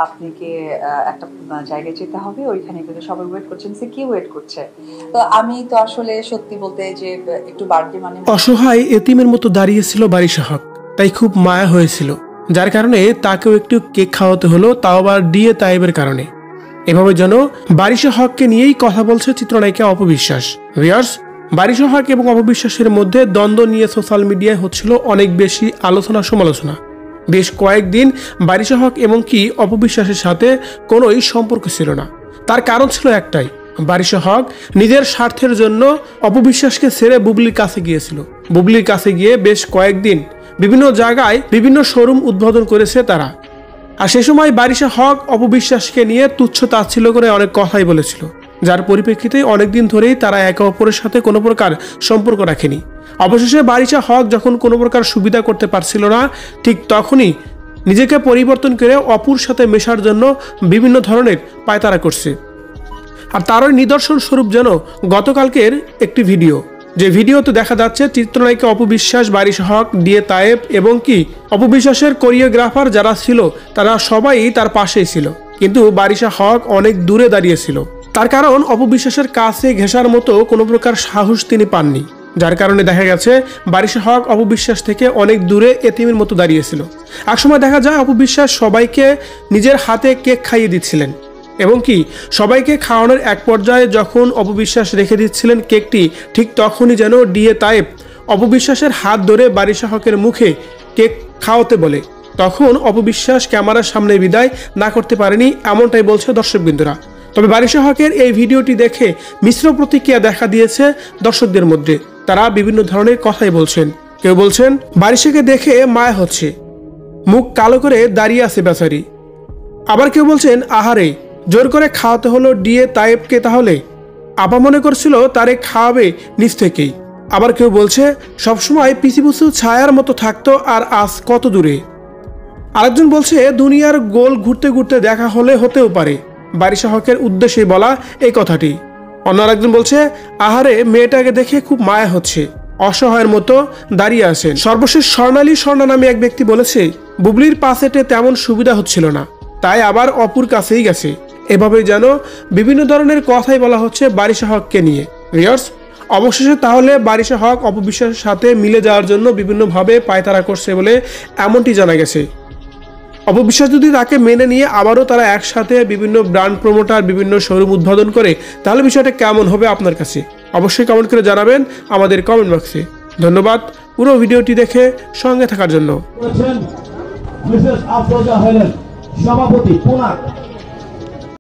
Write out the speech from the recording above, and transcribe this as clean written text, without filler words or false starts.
আপনাকে একটা জায়গায় যেতে হবে, ওইখানে কিন্তু সবাই ওয়েট করছেন। সে কি ওয়েট করছে? তো আমি তো আসলে সত্যি বলতে যে একটু বার্থডে মানে অসহায় এতিমের মতো দাঁড়িয়েছিল বারিশা হক, তাই খুব মায়া হয়েছিল, যার কারণে তাকেও একটু কেক খাওয়াতে হলো, তাও আবার ডিএ তায়েবের কারণে। এভাবে যেন বারিশা হককে নিয়েই কথা বলছে চিত্রনায়িকা অপবিশ্বাস। ভিউয়ার্স, বারিশা হক এবং অপবিশ্বাসের মধ্যে দ্বন্দ্ব নিয়ে সোশ্যাল মিডিয়ায় হচ্ছিল অনেক বেশি আলোচনা সমালোচনা। বেশ কয়েকদিন বারিশা হক এবং কি অপবিশ্বাসের সাথে কোনোই সম্পর্ক ছিল না। তার কারণ ছিল একটাই, বারিশা হক নিজের স্বার্থের জন্য অপবিশ্বাসকে ছেড়ে বুবলির কাছে গিয়েছিল। বুবলির কাছে গিয়ে বেশ কয়েকদিন বিভিন্ন জায়গায় বিভিন্ন শোরুম উদ্বোধন করেছে তারা। আর সে সময় বারিশা হক অপবিশ্বাসকে নিয়ে তুচ্ছ তাচ্ছিল্য করে অনেক কথাই বলেছিল, যার পরিপ্রেক্ষিতে অনেকদিন ধরেই তারা একে অপরের সাথে কোনো প্রকার সম্পর্ক রাখেনি। অবশেষে বারিশা হক যখন কোনো প্রকার সুবিধা করতে পারছিল না, ঠিক তখনই নিজেকে পরিবর্তন করে অপুর সাথে মেশার জন্য বিভিন্ন ধরনের পায়তারা করছে। আর তারই নিদর্শন স্বরূপ যেন গতকালকের একটি ভিডিও, যে ভিডিওতে দেখা যাচ্ছে চিত্রনায়িকা অপবিশ্বাস, বারিশা হক, ডিএ তায়েব এবং কি অপবিশ্বাসের কোরিওগ্রাফার যারা ছিল তারা সবাই তার পাশেই ছিল, কিন্তু বারিশা হক অনেক দূরে দাঁড়িয়েছিল। তার কারণ অপবিশ্বাসের কাছে ঘেঁষার মতো কোনো প্রকার সাহস তিনি পাননি, যার কারণে দেখা গেছে বারিশা হক অপবিশ্বাস থেকে অনেক দূরে এতিমের মতো দাঁড়িয়েছিল। একসময় দেখা যায় অপবিশ্বাস সবাইকে নিজের হাতে কেক খাইয়ে দিচ্ছিলেন এবং কি সবাইকে খাওয়ানোর এক পর্যায়ে যখন অপবিশ্বাস রেখে দিচ্ছিলেন কেকটি, ঠিক তখনই যেন ডিএ তায়েব অপবিশ্বাসের হাত ধরে বারিশা হকের মুখে কেক খাওয়াতে বলে। তখন অপবিশ্বাস ক্যামেরার সামনে বিদায় না করতে পারেনি, এমনটাই বলছে দর্শকবৃন্দরা। তবে বারিশা হকের এই ভিডিওটি দেখে মিশ্র প্রতিক্রিয়া দেখা দিয়েছে দর্শকদের মধ্যে। তারা বিভিন্ন ধরনের কথাই বলছেন। কেউ বলছেন বারিশাকে দেখে মায়া হচ্ছে, মুখ কালো করে দাঁড়িয়ে আছে বেচারি। আবার কেউ বলছেন আহারে, জোর করে খাওয়াতে হলো ডিএ তায়েবকে, তাহলে আপা মনে করছিল তারে খাওয়াবে নিজ থেকেই। আবার কেউ বলছে সবসময় পিসিবুসু ছায়ার মতো থাকতো, আর আজ কত দূরে। আরেকজন বলছে দুনিয়ার গোল ঘুরতে ঘুরতে দেখা হলে হতেও পারে, বারিশা হকের উদ্দেশ্যে বলা এই কথাটি। অন্য আরেকজন বলছে আহারে, মেয়েটাকে দেখে খুব মায়া হচ্ছে, অসহায়ের মতো দাঁড়িয়ে আছেন। সর্বশেষ স্বর্ণা নামে এক ব্যক্তি বলেছে বুবলির পাশেটে তেমন সুবিধা হচ্ছিল না, তাই আবার অপুর কাছেই গেছে। এভাবে যেন বিভিন্ন ধরনের কথাই বলা হচ্ছে বারিশা হককে নিয়ে। ভিউয়ার্স, অবশেষে তাহলে বারিশা হক অপবিশ্বাসের সাথে মিলে যাওয়ার জন্য বিভিন্নভাবে পায়তারা করছে বলে এমনটি জানা গেছে। অপবিশ্বাস যদি তাকে মেনে নিয়ে আবারও তারা একসাথে বিভিন্ন ব্র্যান্ড প্রমোটার, বিভিন্ন শোরুম উদ্বোধন করে, তাহলে বিষয়টা কেমন হবে আপনার কাছে অবশ্যই কমেন্ট করে জানাবেন আমাদের কমেন্ট বক্সে। ধন্যবাদ পুরো ভিডিওটি দেখে সঙ্গে থাকার জন্য। মিসেস আফরোজা হলেন সভাপতি পুনা।